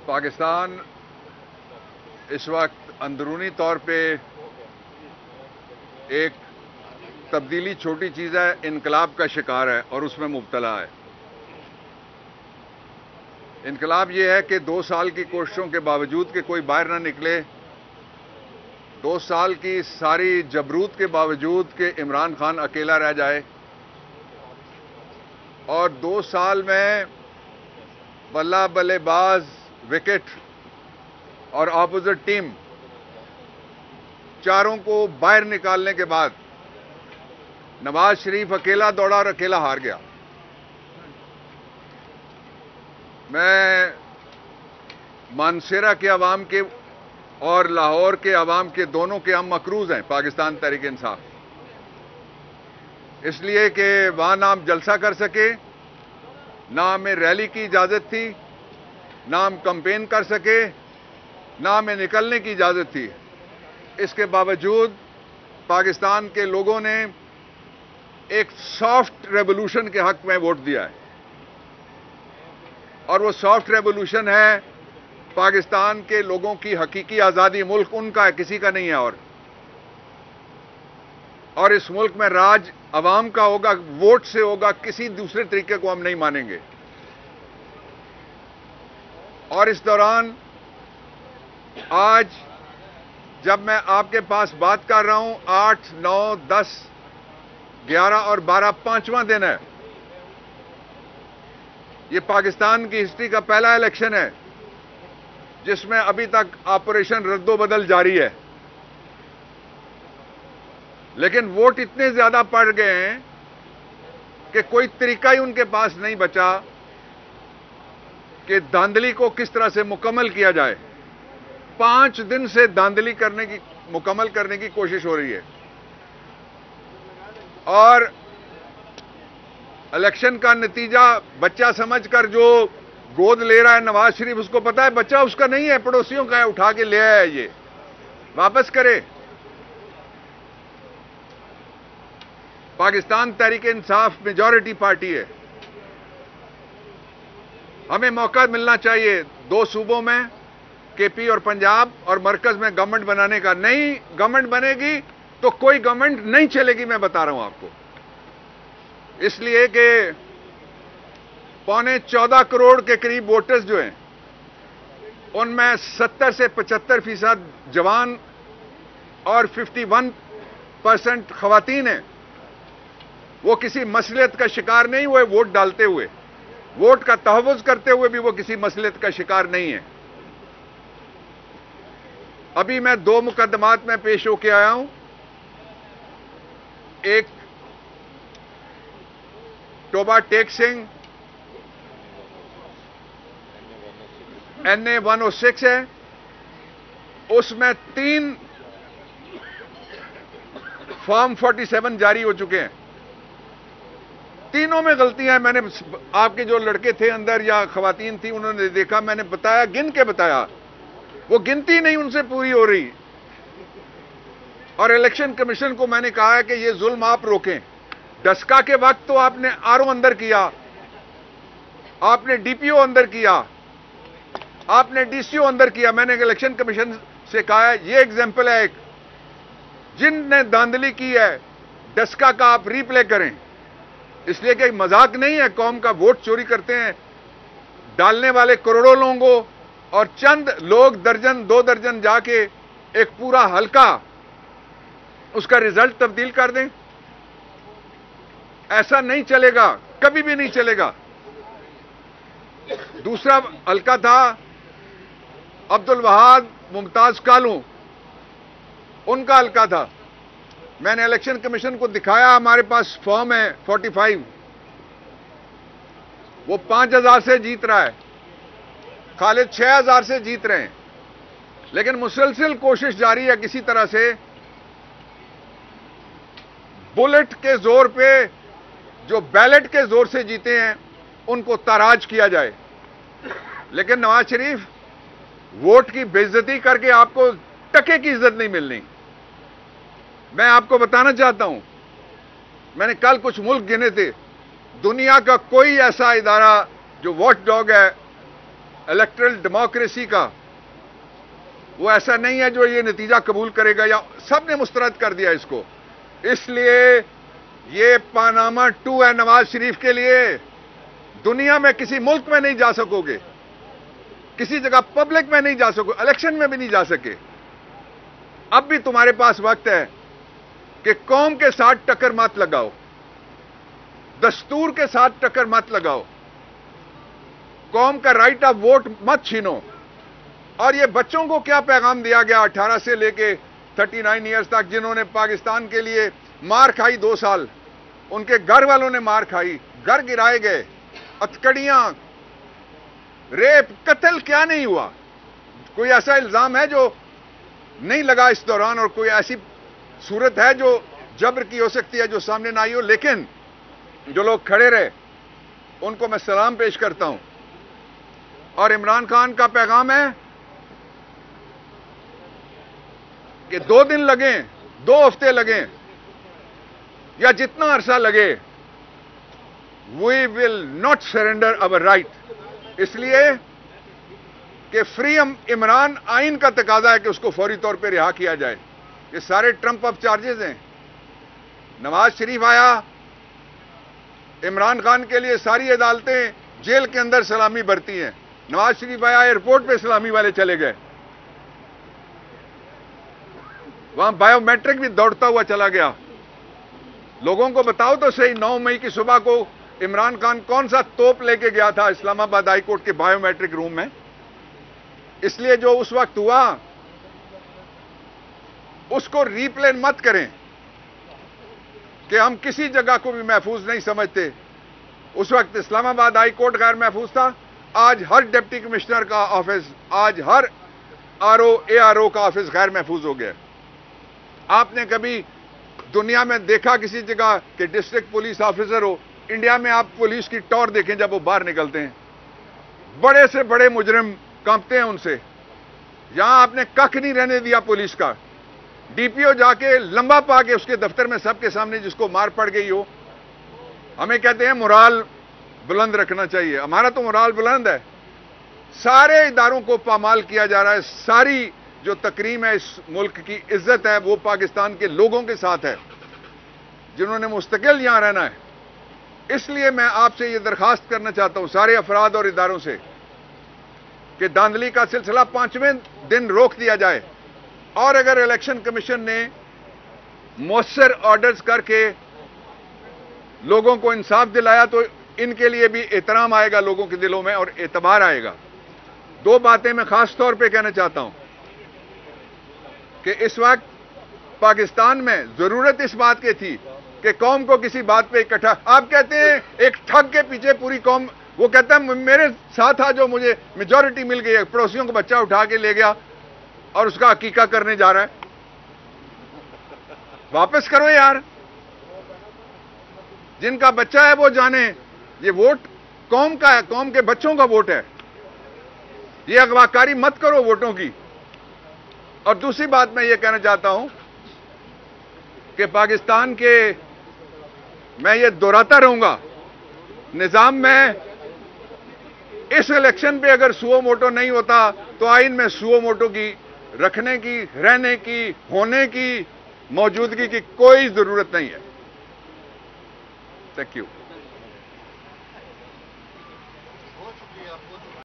पाकिस्तान इस वक्त अंदरूनी तौर पे एक तब्दीली छोटी चीज है, इनकलाब का शिकार है और उसमें मुब्तला है। इनकलाब यह है कि 2 साल की कोशिशों के बावजूद कि कोई बाहर ना निकले, 2 साल की सारी जबरूत के बावजूद कि इमरान खान अकेला रह जाए और 2 साल में बल्ला बल्लेबाज, विकेट और ऑपोजिट टीम चारों को बाहर निकालने के बाद नवाज शरीफ अकेला दौड़ा और अकेला हार गया। मैं मानसेरा के अवाम के और लाहौर के अवाम के दोनों के हम मकरूज हैं पाकिस्तान तहरीक इंसाफ, इसलिए कि वहां ना हम जलसा कर सके, ना हमें रैली की इजाजत थी, ना हम कैंपेन कर सके, ना हमें निकलने की इजाजत थी। इसके बावजूद पाकिस्तान के लोगों ने एक सॉफ्ट रेवोल्यूशन के हक में वोट दिया है और वो सॉफ्ट रेवोल्यूशन है पाकिस्तान के लोगों की हकीकी आजादी। मुल्क उनका है, किसी का नहीं है। और इस मुल्क में राज अवाम का होगा, वोट से होगा, किसी दूसरे तरीके को हम नहीं मानेंगे। और इस दौरान आज जब मैं आपके पास बात कर रहा हूं, 8, 9, 10, 11 और 12 5वां दिन है। ये पाकिस्तान की हिस्ट्री का पहला इलेक्शन है जिसमें अभी तक ऑपरेशन रद्दोबदल जारी है, लेकिन वोट इतने ज्यादा पड़ गए हैं कि कोई तरीका ही उनके पास नहीं बचा कि धांधली को किस तरह से मुकम्मल किया जाए। 5 दिन से धांधली मुकम्मल करने की कोशिश हो रही है और इलेक्शन का नतीजा बच्चा समझकर जो गोद ले रहा है नवाज शरीफ, उसको पता है बच्चा उसका नहीं है, पड़ोसियों का है, उठा के ले आया, ये वापस करे। पाकिस्तान तहरीक इंसाफ मेजॉरिटी पार्टी है, हमें मौका मिलना चाहिए 2 सूबों में, केपी और पंजाब, और मरकज में गवर्नमेंट बनाने का। नहीं गवर्नमेंट बनेगी तो कोई गवर्नमेंट नहीं चलेगी, मैं बता रहा हूं आपको। इसलिए कि 14.25 करोड़ के करीब वोटर्स जो हैं, उनमें 70 से 75% जवान और 51% खवातीन हैं। वो किसी मसलियत का शिकार नहीं हुए वोट डालते हुए, वोट का तहव्वुज़ करते हुए भी वो किसी मसलियत का शिकार नहीं है। अभी मैं 2 मुकदमात में पेश होके आया हूं। एक टोबा टेक सिंह NA 106 है, उसमें 3 फॉर्म 47 जारी हो चुके हैं। तीनों में गलतियां। मैंने आपके जो लड़के थे अंदर या खवातीन थी, उन्होंने देखा, मैंने बताया, गिन के बताया, वो गिनती नहीं उनसे पूरी हो रही। और इलेक्शन कमीशन को मैंने कहा है कि ये जुल्म आप रोकें। डस्का के वक्त तो आपने RO अंदर किया, आपने DPO अंदर किया, आपने DCO अंदर किया। मैंने इलेक्शन कमीशन से कहा है, ये एग्जाम्पल है एक, जिनने धांधली की है डस्का का आप रीप्ले करें, इसलिए कि मजाक नहीं है। कौम का वोट चोरी करते हैं डालने वाले करोड़ों लोगों, और चंद लोग दर्जन 2 दर्जन जाके एक पूरा हल्का उसका रिजल्ट तब्दील कर दें। ऐसा नहीं चलेगा, कभी भी नहीं चलेगा। दूसरा हल्का था अब्दुल वहाब मुमताज कालू, उनका हल्का था। मैंने इलेक्शन कमीशन को दिखाया, हमारे पास फॉर्म है 45, वो 5000 से जीत रहा है, खालिद 6000 से जीत रहे हैं। लेकिन मुसलसल कोशिश जारी है किसी तरह से बुलेट के जोर पे जो बैलेट के जोर से जीते हैं उनको ताराज किया जाए। लेकिन नवाज शरीफ, वोट की बेइज्जती करके आपको टके की इज्जत नहीं मिलनी। मैं आपको बताना चाहता हूं, मैंने कल कुछ मुल्क गिने थे, दुनिया का कोई ऐसा इदारा जो वॉच डॉग है इलेक्टरल डेमोक्रेसी का, वो ऐसा नहीं है जो ये नतीजा कबूल करेगा, या सबने मुस्तरद कर दिया इसको। इसलिए ये पानामा 2 है नवाज शरीफ के लिए। दुनिया में किसी मुल्क में नहीं जा सकोगे, किसी जगह पब्लिक में नहीं जा सकोगे, इलेक्शन में भी नहीं जा सके। अब भी तुम्हारे पास वक्त है कि कौम के साथ टक्कर मत लगाओ, दस्तूर के साथ टक्कर मत लगाओ, कौम का राइट ऑफ वोट मत छीनो। और ये बच्चों को क्या पैगाम दिया गया 18 से लेके 39 ईयर्स तक, जिन्होंने पाकिस्तान के लिए मार खाई 2 साल, उनके घर वालों ने मार खाई, घर गिराए गए, हथकड़ियां, रेप, कत्ल, क्या नहीं हुआ? कोई ऐसा इल्जाम है जो नहीं लगा इस दौरान, और कोई ऐसी सूरत है जो जबर की हो सकती है जो सामने ना आई हो? लेकिन जो लोग खड़े रहे उनको मैं सलाम पेश करता हूं। और इमरान खान का पैगाम है कि 2 दिन लगें, 2 हफ्ते लगें, या जितना अरसा लगे, we will not surrender our right. इसलिए कि फ्री इमरान आइन का तकाजा है कि उसको फौरी तौर पर रिहा किया जाए। ये सारे ट्रंप अप चार्जेस हैं। नवाज शरीफ आया, इमरान खान के लिए सारी अदालतें जेल के अंदर सलामी बरती हैं। नवाज शरीफ आया, एयरपोर्ट पे सलामी वाले चले गए, वहां बायोमेट्रिक भी दौड़ता हुआ चला गया। लोगों को बताओ तो सही, 9 मई की सुबह को इमरान खान कौन सा तोप लेके गया था इस्लामाबाद हाई कोर्ट के बायोमेट्रिक रूम में? इसलिए जो उस वक्त हुआ उसको रीप्ले मत करें कि हम किसी जगह को भी महफूज नहीं समझते। उस वक्त इस्लामाबाद हाई कोर्ट गैर महफूज था, आज हर डिप्टी कमिश्नर का ऑफिस, आज हर ARO का ऑफिस गैर महफूज हो गया। आपने कभी दुनिया में देखा किसी जगह कि डिस्ट्रिक्ट पुलिस ऑफिसर हो? इंडिया में आप पुलिस की टॉर देखें जब वो बाहर निकलते हैं, बड़े से बड़े मुजरिम कांपते हैं उनसे। यहां आपने कख नहीं रहने दिया पुलिस का। DPO जाके लंबा पा के उसके दफ्तर में सबके सामने जिसको मार पड़ गई हो। हमें कहते हैं मोराल बुलंद रखना चाहिए, हमारा तो मोराल बुलंद है। सारे इदारों को पामाल किया जा रहा है। सारी जो तकरीम है इस मुल्क की, इज्जत है, वो पाकिस्तान के लोगों के साथ है जिन्होंने मुस्तकिल यहां रहना है। इसलिए मैं आपसे ये दरखास्त करना चाहता हूं सारे अफराद और इदारों से कि धांधली का सिलसिला 5वें दिन रोक दिया जाए, और अगर इलेक्शन कमीशन ने मौसर ऑर्डर्स करके लोगों को इंसाफ दिलाया तो इनके लिए भी एहतराम आएगा लोगों के दिलों में और एतबार आएगा। 2 बातें मैं खास तौर पे कहना चाहता हूं कि इस वक्त पाकिस्तान में जरूरत इस बात की थी कि कौम को किसी बात पे इकट्ठा। आप कहते हैं एक ठग के पीछे पूरी कौम, वो कहता है मेरे साथ था जो मुझे मेजॉरिटी मिल गई है, पड़ोसियों को बच्चा उठा के ले गया और उसका अकीका करने जा रहा है। वापस करो यार, जिनका बच्चा है वो जाने। ये वोट कौम का है, कौम के बच्चों का वोट है। ये अगवाकारी मत करो वोटों की। और दूसरी बात मैं ये कहना चाहता हूं कि पाकिस्तान के, मैं ये दोहराता रहूंगा, निजाम में इस इलेक्शन पे अगर सुओ मोटो नहीं होता तो आइन में सुओ मोटो की रखने की, रहने की, होने की, मौजूदगी की कोई जरूरत नहीं है। Thank you.